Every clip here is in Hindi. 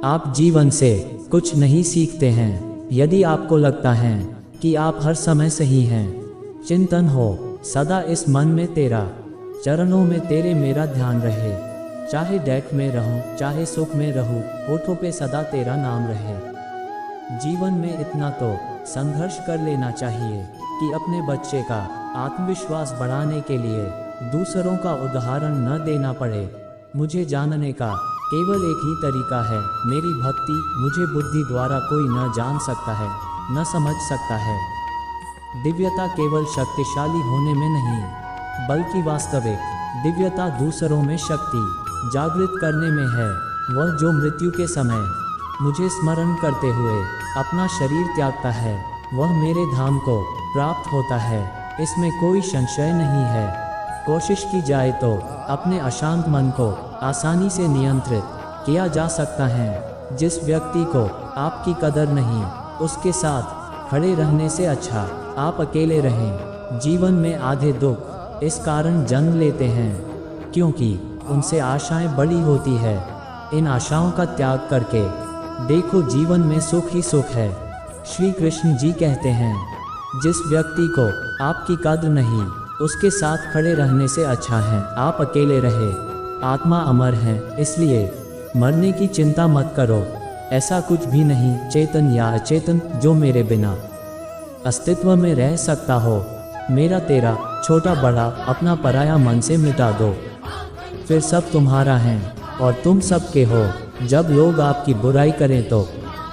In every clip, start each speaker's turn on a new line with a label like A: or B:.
A: आप जीवन से कुछ नहीं सीखते हैं यदि आपको लगता है कि आप हर समय सही हैं। चिंतन हो सदा इस मन में तेरा, चरणों में तेरे मेरा ध्यान रहे। चाहे डेक में रहूं, चाहे सुख में रहूं, होठों पे सदा तेरा नाम रहे। जीवन में इतना तो संघर्ष कर लेना चाहिए कि अपने बच्चे का आत्मविश्वास बढ़ाने के लिए दूसरों का उदाहरण न देना पड़े। मुझे जानने का केवल एक ही तरीका है, मेरी भक्ति। मुझे बुद्धि द्वारा कोई न जान सकता है, न समझ सकता है। दिव्यता केवल शक्तिशाली होने में नहीं, बल्कि वास्तविक दिव्यता दूसरों में शक्ति जागृत करने में है। वह जो मृत्यु के समय मुझे स्मरण करते हुए अपना शरीर त्यागता है, वह मेरे धाम को प्राप्त होता है, इसमें कोई संशय नहीं है। कोशिश की जाए तो अपने अशांत मन को आसानी से नियंत्रित किया जा सकता है। जिस व्यक्ति को आपकी कदर नहीं, उसके साथ खड़े रहने से अच्छा आप अकेले रहें। जीवन में आधे दुख इस कारण जन्म लेते हैं क्योंकि उनसे आशाएं बड़ी होती है। इन आशाओं का त्याग करके देखो, जीवन में सुख ही सुख है। श्री कृष्ण जी कहते हैं, जिस व्यक्ति को आपकी कद्र नहीं, उसके साथ खड़े रहने से अच्छा है आप अकेले रहे। आत्मा अमर है, इसलिए मरने की चिंता मत करो। ऐसा कुछ भी नहीं, चेतन या अचेतन, जो मेरे बिना अस्तित्व में रह सकता हो। मेरा तेरा, छोटा बड़ा, अपना पराया मन से मिटा दो, फिर सब तुम्हारा है और तुम सबके हो। जब लोग आपकी बुराई करें तो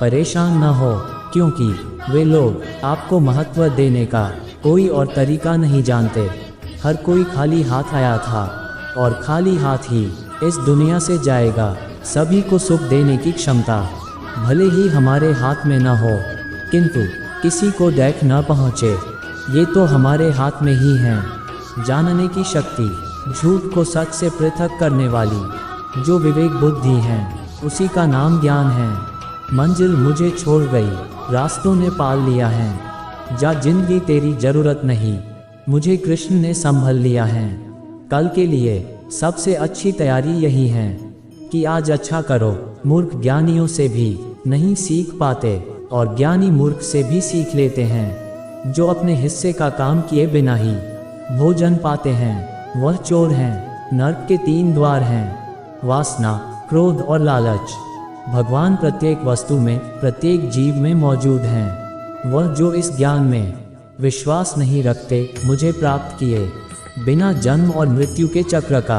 A: परेशान न हो, क्योंकि वे लोग आपको महत्व देने का कोई और तरीका नहीं जानते। हर कोई खाली हाथ आया था और खाली हाथ ही इस दुनिया से जाएगा। सभी को सुख देने की क्षमता भले ही हमारे हाथ में न हो, किंतु किसी को देख न पहुँचे, ये तो हमारे हाथ में ही है। जानने की शक्ति, झूठ को सच से पृथक करने वाली जो विवेक बुद्धि है, उसी का नाम ज्ञान है। मंजिल मुझे छोड़ गई, रास्तों ने पाल लिया है। जा जिंदगी तेरी जरूरत नहीं, मुझे कृष्ण ने संभल लिया है। कल के लिए सबसे अच्छी तैयारी यही है कि आज अच्छा करो। मूर्ख ज्ञानियों से भी नहीं सीख पाते और ज्ञानी मूर्ख से भी सीख लेते हैं। जो अपने हिस्से का काम किए बिना ही भोजन पाते हैं, वह चोर हैं। नर्क के 3 द्वार हैं, वासना, क्रोध और लालच। भगवान प्रत्येक वस्तु में, प्रत्येक जीव में मौजूद हैं। वह जो इस ज्ञान में विश्वास नहीं रखते, मुझे प्राप्त किए बिना जन्म और मृत्यु के चक्र का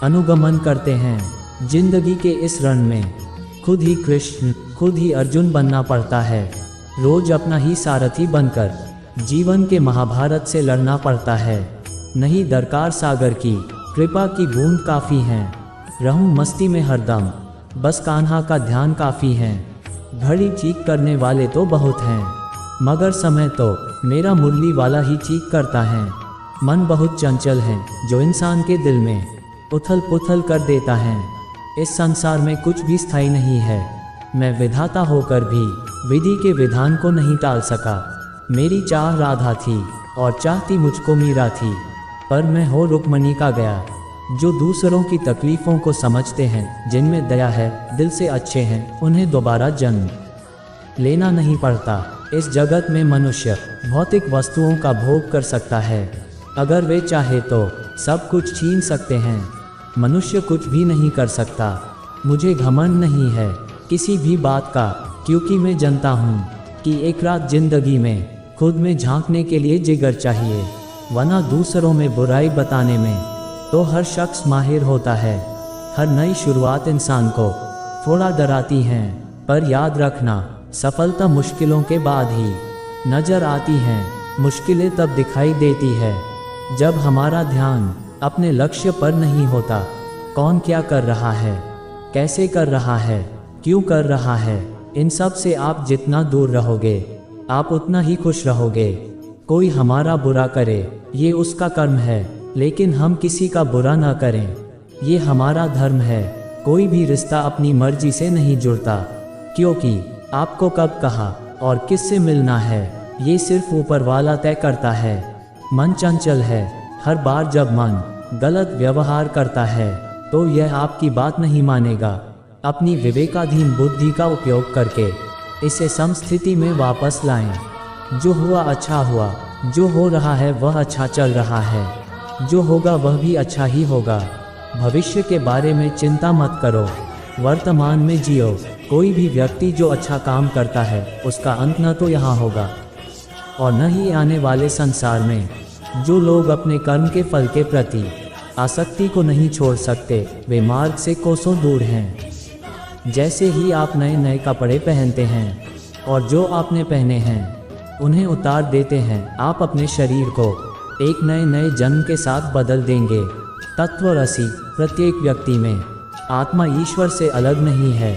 A: अनुगमन करते हैं। जिंदगी के इस रण में खुद ही कृष्ण, खुद ही अर्जुन बनना पड़ता है। रोज अपना ही सारथी बनकर जीवन के महाभारत से लड़ना पड़ता है। नहीं दरकार सागर की कृपा की बूंद काफ़ी है। रहूं मस्ती में हरदम, बस कान्हा का ध्यान काफ़ी है। घड़ी चीख करने वाले तो बहुत हैं, मगर समय तो मेरा मुरली वाला ही चीख करता है। मन बहुत चंचल है, जो इंसान के दिल में उथल पुथल कर देता है। इस संसार में कुछ भी स्थायी नहीं है। मैं विधाता होकर भी विधि के विधान को नहीं टाल सका। मेरी चाह राधा थी और चाहती मुझको मीरा थी, पर मैं हो रुक्मणी का गया। जो दूसरों की तकलीफ़ों को समझते हैं, जिनमें दया है, दिल से अच्छे हैं, उन्हें दोबारा जन्म लेना नहीं पड़ता। इस जगत में मनुष्य भौतिक वस्तुओं का भोग कर सकता है। अगर वे चाहे तो सब कुछ छीन सकते हैं। मनुष्य कुछ भी नहीं कर सकता। मुझे घमंड नहीं है किसी भी बात का, क्योंकि मैं जानता हूँ कि एक रात जिंदगी में खुद में झांकने के लिए जिगर चाहिए, वरना दूसरों में बुराई बताने में तो हर शख्स माहिर होता है। हर नई शुरुआत इंसान को थोड़ा डराती है, पर याद रखना, सफलता मुश्किलों के बाद ही नजर आती है। मुश्किलें तब दिखाई देती है जब हमारा ध्यान अपने लक्ष्य पर नहीं होता। कौन क्या कर रहा है, कैसे कर रहा है, क्यों कर रहा है, इन सब से आप जितना दूर रहोगे, आप उतना ही खुश रहोगे। कोई हमारा बुरा करे, ये उसका कर्म है, लेकिन हम किसी का बुरा ना करें, ये हमारा धर्म है। कोई भी रिश्ता अपनी मर्जी से नहीं जुड़ता, क्योंकि आपको कब कहा और किससे मिलना है, ये सिर्फ ऊपर वाला तय करता है। मन चंचल है। हर बार जब मन गलत व्यवहार करता है, तो यह आपकी बात नहीं मानेगा। अपनी विवेकाधीन बुद्धि का उपयोग करके इसे समस्थिति में वापस लाएं। जो हुआ अच्छा हुआ, जो हो रहा है वह अच्छा चल रहा है, जो होगा वह भी अच्छा ही होगा। भविष्य के बारे में चिंता मत करो, वर्तमान में जियो। कोई भी व्यक्ति जो अच्छा काम करता है उसका अंत न तो यहाँ होगा और न ही आने वाले संसार में। जो लोग अपने कर्म के फल के प्रति आसक्ति को नहीं छोड़ सकते वे मार्ग से कोसों दूर हैं। जैसे ही आप नए नए कपड़े पहनते हैं और जो आपने पहने हैं उन्हें उतार देते हैं, आप अपने शरीर को एक नए नए जन्म के साथ बदल देंगे। तत्वरसी प्रत्येक व्यक्ति में आत्मा ईश्वर से अलग नहीं है।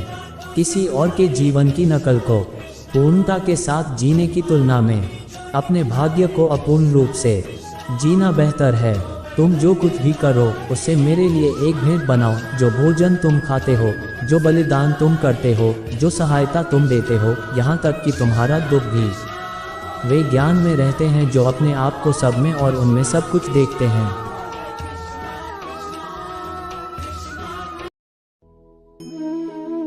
A: किसी और के जीवन की नकल को पूर्णता के साथ जीने की तुलना में अपने भाग्य को अपूर्ण रूप से जीना बेहतर है। तुम जो कुछ भी करो उसे मेरे लिए एक भेंट बनाओ। जो भोजन तुम खाते हो, जो बलिदान तुम करते हो, जो सहायता तुम देते हो, यहाँ तक कि तुम्हारा दुख भी, वे ज्ञान में रहते हैं जो अपने आप को सब में और उनमें सब कुछ देखते हैं।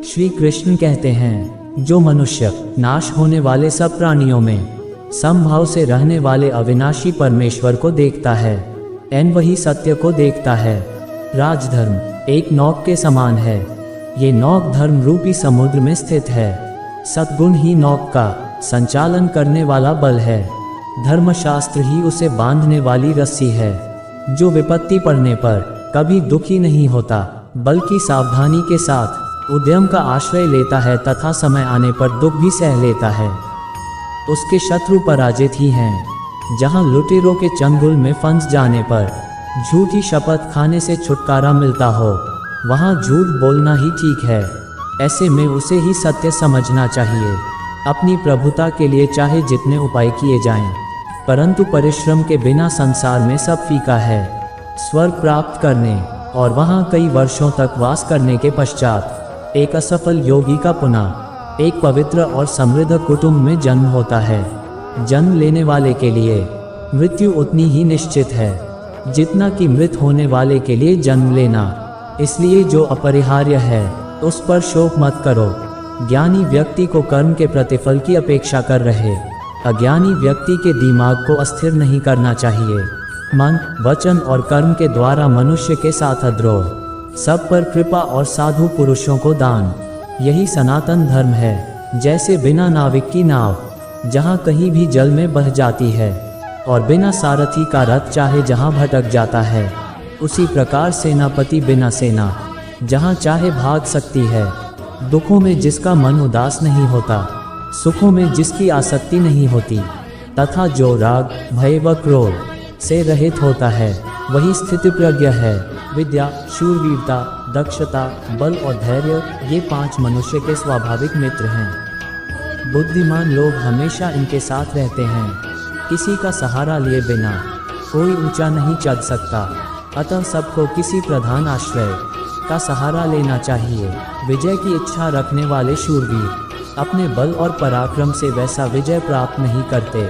A: श्री कृष्ण कहते हैं, जो मनुष्य नाश होने वाले सब प्राणियों में समभाव से रहने वाले अविनाशी परमेश्वर को देखता है, वही सत्य को देखता है। राजधर्म एक नौक के समान है। ये नौक धर्म रूपी समुद्र में स्थित है। सद्गुण ही नौक का संचालन करने वाला बल है। धर्मशास्त्र ही उसे बांधने वाली रस्सी है। जो विपत्ति पड़ने पर कभी दुखी नहीं होता बल्कि सावधानी के साथ उद्यम का आश्रय लेता है तथा समय आने पर दुख भी सह लेता है, उसके शत्रु पराजित ही हैं। जहां लुटेरों के चंगुल में फंस जाने पर झूठी शपथ खाने से छुटकारा मिलता हो वहां झूठ बोलना ही ठीक है। ऐसे में उसे ही सत्य समझना चाहिए। अपनी प्रभुता के लिए चाहे जितने उपाय किए जाएं, परंतु परिश्रम के बिना संसार में सब फीका है। स्वर्ग प्राप्त करने और वहां कई वर्षों तक वास करने के पश्चात एक असफल योगी का पुनः एक पवित्र और समृद्ध कुटुंब में जन्म होता है। जन्म लेने वाले के लिए मृत्यु उतनी ही निश्चित है जितना कि मृत होने वाले के लिए जन्म लेना। इसलिए जो अपरिहार्य है उस पर शोक मत करो। ज्ञानी व्यक्ति को कर्म के प्रतिफल की अपेक्षा कर रहे, अज्ञानी व्यक्ति के दिमाग को अस्थिर नहीं करना चाहिए। मन, वचन और कर्म के द्वारा मनुष्य के साथ द्रोह, सब पर कृपा और साधु पुरुषों को दान, यही सनातन धर्म है। जैसे बिना नाविक की नाव जहाँ कहीं भी जल में बह जाती है और बिना सारथी का रथ चाहे जहाँ भटक जाता है, उसी प्रकार सेनापति बिना सेना जहाँ चाहे भाग सकती है। दुखों में जिसका मन उदास नहीं होता, सुखों में जिसकी आसक्ति नहीं होती, तथा जो राग, भय व क्रोध से रहित होता है, वही स्थिति प्रज्ञ है। विद्या, शूरवीरता, दक्षता, बल और धैर्य ये 5 मनुष्य के स्वाभाविक मित्र हैं। बुद्धिमान लोग हमेशा इनके साथ रहते हैं। किसी का सहारा लिए बिना कोई ऊंचा नहीं चढ़ सकता, अतः सबको किसी प्रधान आश्रय का सहारा लेना चाहिए। विजय की इच्छा रखने वाले शूरवीर अपने बल और पराक्रम से वैसा विजय प्राप्त नहीं करते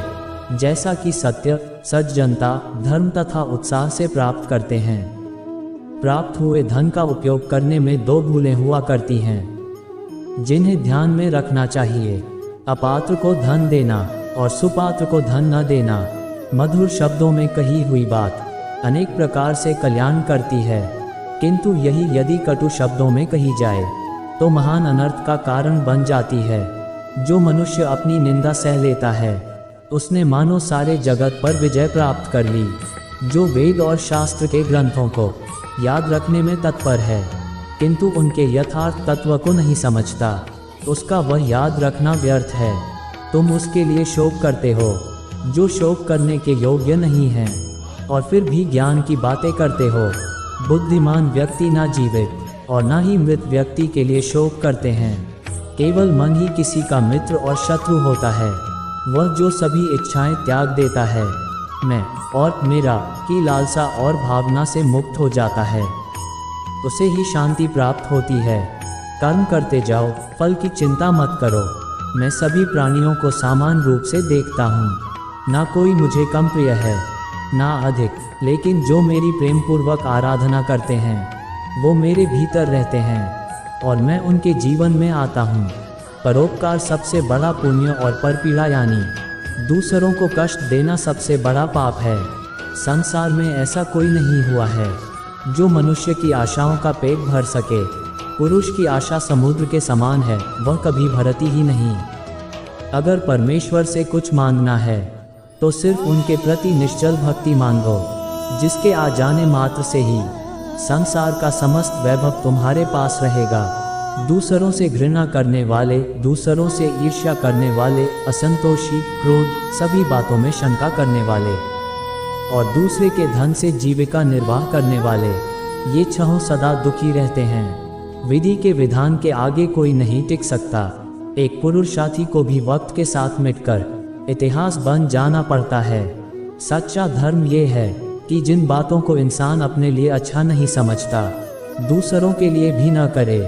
A: जैसा कि सत्य, सज्जनता, धर्म तथा उत्साह से प्राप्त करते हैं। प्राप्त हुए धन का उपयोग करने में 2 भूलें हुआ करती हैं जिन्हें ध्यान में रखना चाहिए। अपात्र को धन देना और सुपात्र को धन न देना। मधुर शब्दों में कही हुई बात अनेक प्रकार से कल्याण करती है, किंतु यही यदि कटु शब्दों में कही जाए तो महान अनर्थ का कारण बन जाती है। जो मनुष्य अपनी निंदा सह लेता है उसने मानो सारे जगत पर विजय प्राप्त कर ली। जो वेद और शास्त्र के ग्रंथों को याद रखने में तत्पर है किंतु उनके यथार्थ तत्व को नहीं समझता, उसका वह याद रखना व्यर्थ है। तुम उसके लिए शोक करते हो जो शोक करने के योग्य नहीं है और फिर भी ज्ञान की बातें करते हो। बुद्धिमान व्यक्ति ना जीवित और ना ही मृत व्यक्ति के लिए शोक करते हैं। केवल मन ही किसी का मित्र और शत्रु होता है। वह जो सभी इच्छाएं त्याग देता है, मैं और मेरा की लालसा और भावना से मुक्त हो जाता है, उसे ही शांति प्राप्त होती है। कर्म करते जाओ, फल की चिंता मत करो। मैं सभी प्राणियों को समान रूप से देखता हूँ। ना कोई मुझे कम प्रिय है ना अधिक, लेकिन जो मेरी प्रेम पूर्वक आराधना करते हैं वो मेरे भीतर रहते हैं। और मैं उनके जीवन में आता हूँ। परोपकार सबसे बड़ा पुण्य और परपीड़ा यानी दूसरों को कष्ट देना सबसे बड़ा पाप है। संसार में ऐसा कोई नहीं हुआ है जो मनुष्य की आशाओं का पेट भर सके। पुरुष की आशा समुद्र के समान है, वह कभी भरती ही नहीं। अगर परमेश्वर से कुछ मांगना है तो सिर्फ उनके प्रति निश्चल भक्ति मांगो, जिसके आ जाने मात्र से ही संसार का समस्त वैभव तुम्हारे पास रहेगा। दूसरों से घृणा करने वाले, दूसरों से ईर्ष्या करने वाले, असंतोषी, क्रोध, सभी बातों में शंका करने वाले और दूसरे के धन से जीविका निर्वाह करने वाले, ये छहों सदा दुखी रहते हैं। विधि के विधान के आगे कोई नहीं टिक सकता। एक पुरुषार्थी को भी वक्त के साथ मिटकर इतिहास बन जाना पड़ता है। सच्चा धर्म ये है कि जिन बातों को इंसान अपने लिए अच्छा नहीं समझता, दूसरों के लिए भी न करे।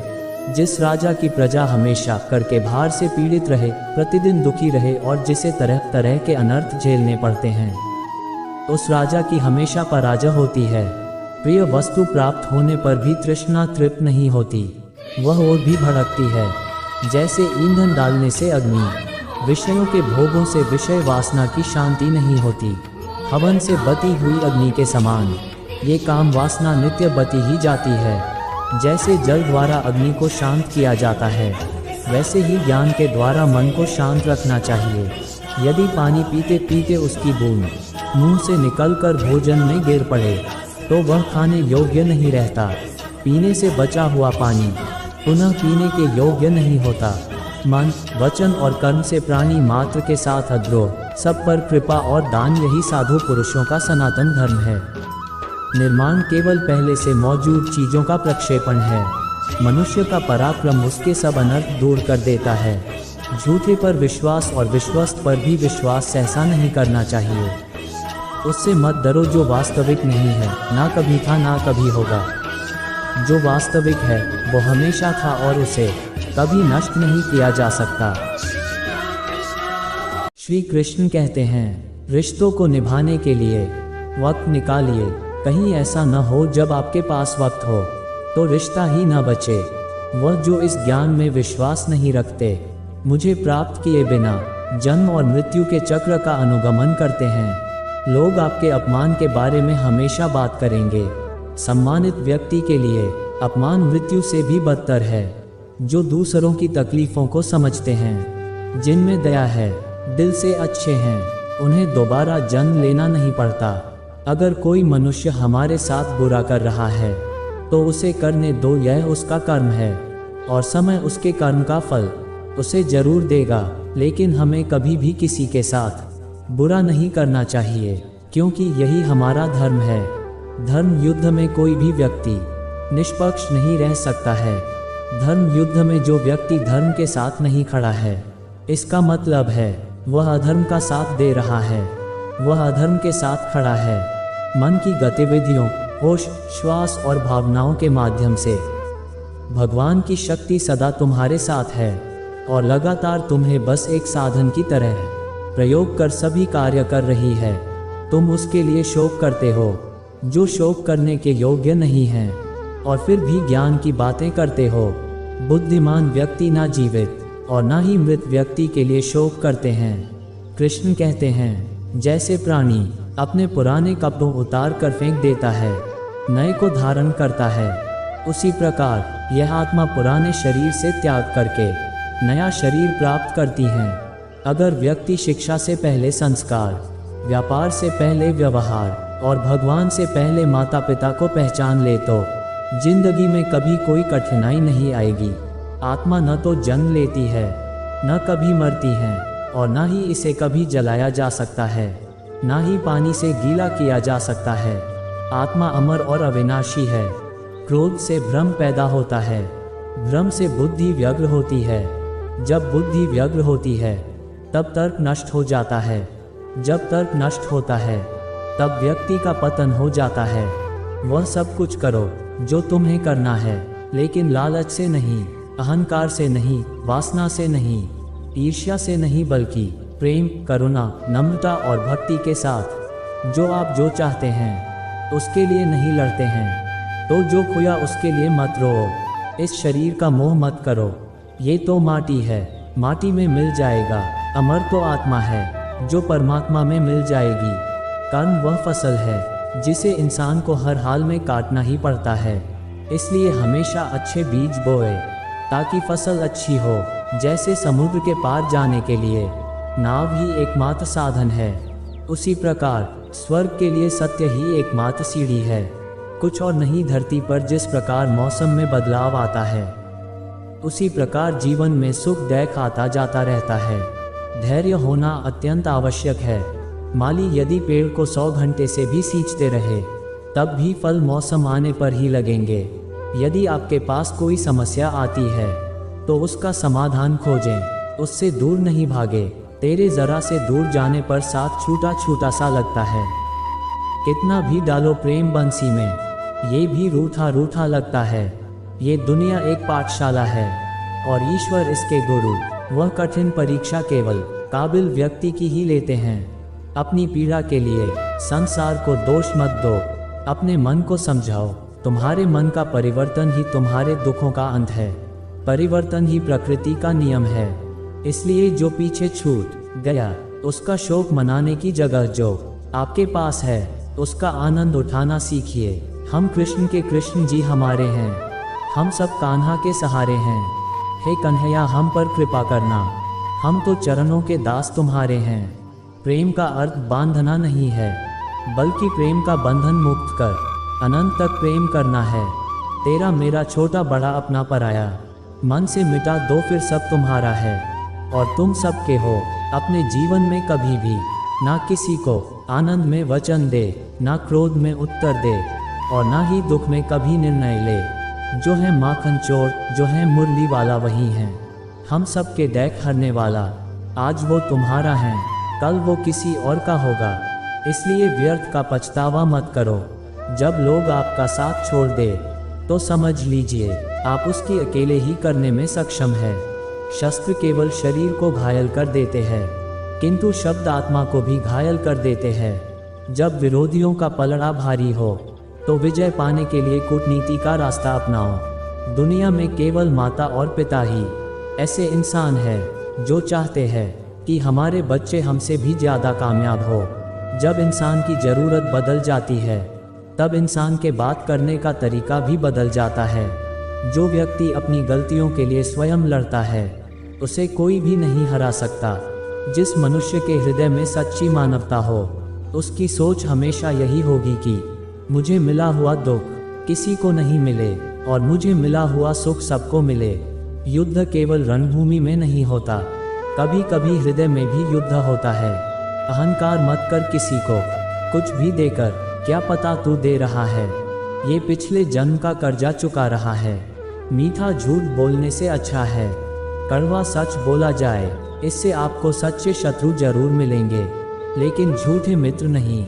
A: जिस राजा की प्रजा हमेशा कर के भार से पीड़ित रहे, प्रतिदिन दुखी रहे और जिसे तरह तरह के अनर्थ झेलने पड़ते हैं, उस राजा की हमेशा पराजय होती है। प्रिय वस्तु प्राप्त होने पर भी तृष्णा तृप्त नहीं होती, वह और भी भड़कती है। जैसे ईंधन डालने से अग्नि, विषयों के भोगों से विषय वासना की शांति नहीं होती। हवन से बती हुई अग्नि के समान ये काम वासना नित्य बती ही जाती है। जैसे जल द्वारा अग्नि को शांत किया जाता है, वैसे ही ज्ञान के द्वारा मन को शांत रखना चाहिए। यदि पानी पीते पीते उसकी बूंद मुंह से निकलकर भोजन में गिर पड़े तो वह खाने योग्य नहीं रहता। पीने से बचा हुआ पानी पुनः पीने के योग्य नहीं होता। मन, वचन और कर्म से प्राणी मात्र के साथ अद्रोह, सब पर कृपा और दान, यही साधु पुरुषों का सनातन धर्म है। निर्माण केवल पहले से मौजूद चीज़ों का प्रक्षेपण है। मनुष्य का पराक्रम उसके सब अनर्थ दूर कर देता है। झूठे पर विश्वास और विश्वस्त पर भी विश्वास सहसा नहीं करना चाहिए। उससे मत डरो जो वास्तविक नहीं है, ना कभी था ना कभी होगा। जो वास्तविक है वो हमेशा था और उसे कभी नष्ट नहीं किया जा सकता। श्री कृष्ण कहते हैं, रिश्तों को निभाने के लिए वक्त निकालिए। कहीं ऐसा न हो जब आपके पास वक्त हो तो रिश्ता ही न बचे। वह जो इस ज्ञान में विश्वास नहीं रखते, मुझे प्राप्त किए बिना जन्म और मृत्यु के चक्र का अनुगमन करते हैं। लोग आपके अपमान के बारे में हमेशा बात करेंगे। सम्मानित व्यक्ति के लिए अपमान मृत्यु से भी बदतर है। जो दूसरों की तकलीफ़ों को समझते हैं, जिनमें दया है, दिल से अच्छे हैं, उन्हें दोबारा जन्म लेना नहीं पड़ता। अगर कोई मनुष्य हमारे साथ बुरा कर रहा है तो उसे करने दो, यह उसका कर्म है और समय उसके कर्म का फल उसे जरूर देगा। लेकिन हमें कभी भी किसी के साथ बुरा नहीं करना चाहिए, क्योंकि यही हमारा धर्म है। धर्म युद्ध में कोई भी व्यक्ति निष्पक्ष नहीं रह सकता है। धर्म युद्ध में जो व्यक्ति धर्म के साथ नहीं खड़ा है, इसका मतलब है वह अधर्म का साथ दे रहा है, वह अधर्म के साथ खड़ा है। मन की गतिविधियों, होश, श्वास और भावनाओं के माध्यम से भगवान की शक्ति सदा तुम्हारे साथ है और लगातार तुम्हें बस एक साधन की तरह प्रयोग कर सभी कार्य कर रही है। तुम उसके लिए शोक करते हो जो शोक करने के योग्य नहीं हैं, और फिर भी ज्ञान की बातें करते हो। बुद्धिमान व्यक्ति ना जीवित और ना ही मृत व्यक्ति के लिए शोक करते हैं। कृष्ण कहते हैं, जैसे प्राणी अपने पुराने कपड़ों उतार कर फेंक देता है, नए को धारण करता है, उसी प्रकार यह आत्मा पुराने शरीर से त्याग करके नया शरीर प्राप्त करती है। अगर व्यक्ति शिक्षा से पहले संस्कार, व्यापार से पहले व्यवहार और भगवान से पहले माता पिता को पहचान ले तो जिंदगी में कभी कोई कठिनाई नहीं आएगी। आत्मा न तो जन्म लेती है, न कभी मरती है और न ही इसे कभी जलाया जा सकता है, न ही पानी से गीला किया जा सकता है। आत्मा अमर और अविनाशी है। क्रोध से भ्रम पैदा होता है, भ्रम से बुद्धि व्यग्र होती है। जब बुद्धि व्यग्र होती है तब तर्क नष्ट हो जाता है। जब तर्क नष्ट होता है तब व्यक्ति का पतन हो जाता है। वह सब कुछ करो जो तुम्हें करना है, लेकिन लालच से नहीं, अहंकार से नहीं, वासना से नहीं, ईर्ष्या से नहीं, बल्कि प्रेम, करुणा, नम्रता और भक्ति के साथ। जो आप जो चाहते हैं उसके लिए नहीं लड़ते हैं, तो जो खोया उसके लिए मत रो। इस शरीर का मोह मत करो, ये तो माटी है, माटी में मिल जाएगा। अमर तो आत्मा है जो परमात्मा में मिल जाएगी। कर्म वह फसल है जिसे इंसान को हर हाल में काटना ही पड़ता है। इसलिए हमेशा अच्छे बीज बोए ताकि फसल अच्छी हो। जैसे समुद्र के पार जाने के लिए नाव ही एकमात्र साधन है, उसी प्रकार स्वर्ग के लिए सत्य ही एकमात्र सीढ़ी है। कुछ और नहीं। धरती पर जिस प्रकार मौसम में बदलाव आता है, उसी प्रकार जीवन में सुख दैख आता जाता रहता है। धैर्य होना अत्यंत आवश्यक है। माली यदि पेड़ को 100 घंटे से भी सींचते रहे, तब भी फल मौसम आने पर ही लगेंगे। यदि आपके पास कोई समस्या आती है तो उसका समाधान खोजें, उससे दूर नहीं भागे। तेरे जरा से दूर जाने पर साथ छूटा छूटा सा लगता है। कितना भी डालो प्रेम बंसी में, ये भी रूठा रूठा लगता है। ये दुनिया एक पाठशाला है और ईश्वर इसके गुरु। वह कठिन परीक्षा केवल काबिल व्यक्ति की ही लेते हैं। अपनी पीड़ा के लिए संसार को दोष मत दो, अपने मन को समझाओ। तुम्हारे मन का परिवर्तन ही तुम्हारे दुखों का अंत है। परिवर्तन ही प्रकृति का नियम है। इसलिए जो पीछे छूट गया, उसका शोक मनाने की जगह जो आपके पास है, उसका आनंद उठाना सीखिए। हम कृष्ण के कृष्ण जी हमारे हैं, हम सब कान्हा के सहारे हैं। हे कन्हैया, हम पर कृपा करना, हम तो चरणों के दास तुम्हारे हैं। प्रेम का अर्थ बांधना नहीं है, बल्कि प्रेम का बंधन मुक्त कर अनंत तक प्रेम करना है। तेरा मेरा छोटा बड़ा अपना पराया, मन से मिटा दो फिर सब तुम्हारा है और तुम सबके हो। अपने जीवन में कभी भी ना किसी को आनंद में वचन दे, ना क्रोध में उत्तर दे और ना ही दुख में कभी निर्णय ले। जो है माखन चोर, जो है मुरली वाला वही है, हम सब के दैख हरने वाला। आज वो तुम्हारा है, कल वो किसी और का होगा। इसलिए व्यर्थ का पछतावा मत करो। जब लोग आपका साथ छोड़ दे तो समझ लीजिए आप उसकी अकेले ही करने में सक्षम है। शस्त्र केवल शरीर को घायल कर देते हैं, किंतु शब्द आत्मा को भी घायल कर देते हैं। जब विरोधियों का पलड़ा भारी हो तो विजय पाने के लिए कूटनीति का रास्ता अपनाओ। दुनिया में केवल माता और पिता ही ऐसे इंसान हैं जो चाहते हैं कि हमारे बच्चे हमसे भी ज़्यादा कामयाब हो। जब इंसान की ज़रूरत बदल जाती है, तब इंसान के बात करने का तरीका भी बदल जाता है। जो व्यक्ति अपनी गलतियों के लिए स्वयं लड़ता है, उसे कोई भी नहीं हरा सकता। जिस मनुष्य के हृदय में सच्ची मानवता हो, उसकी सोच हमेशा यही होगी कि मुझे मिला हुआ दुख किसी को नहीं मिले और मुझे मिला हुआ सुख सबको मिले। युद्ध केवल रणभूमि में नहीं होता, कभी कभी हृदय में भी युद्ध होता है। अहंकार मत कर किसी को कुछ भी देकर, क्या पता तू दे रहा है, ये पिछले जन्म का कर्जा चुका रहा है। मीठा झूठ बोलने से अच्छा है कड़वा सच बोला जाए, इससे आपको सच्चे शत्रु जरूर मिलेंगे, लेकिन झूठे मित्र नहीं।